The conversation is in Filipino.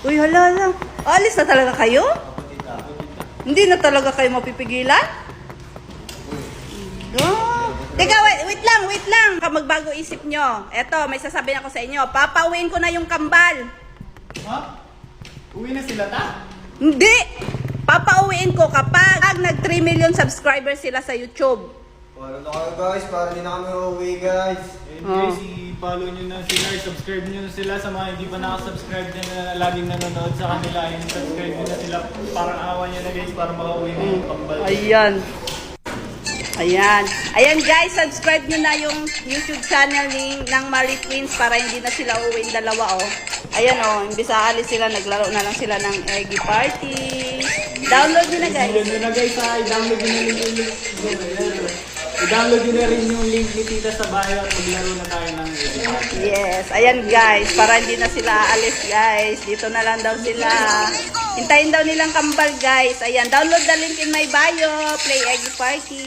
Uy, hala, hala. Alis na talaga kayo? Hindi na talaga kayo mapipigilan? Oh. Teka, wait lang. Magbago isip nyo. Eto, may sasabihin ako sa inyo. Papauwiin ko na yung kambal. Ha? Uwi na sila ta? Hindi! Papauwiin ko kapag nag 3 million subscribers sila sa YouTube. Follow na kayo guys, para di na kami uuwi guys. And guys, i-follow nyo na sila, i-subscribe nyo na sila sa mga hindi pa nakasubscribe na laging nanonood sa kanila. I-subscribe nyo na sila, parang awa nyo na guys, para makauwi na yung pambal. Ayan guys, subscribe nyo na yung YouTube channel ng Marie Twins para hindi na sila uuwiin dalawa Ayan imbis aalis sila, naglaro na lang sila ng Eggy Party. Download nyo na guys. I-download nyo na guys i-download nyo na i-download nyo na rin yung link ni Tita sa bio at maglaro na tayo ng Eggy Party. Yes, ayan guys, para hindi na sila aalis guys. Dito na lang daw sila. Hintayin daw nilang kambal guys. Ayan, download the link in my bio. Play Eggy Party.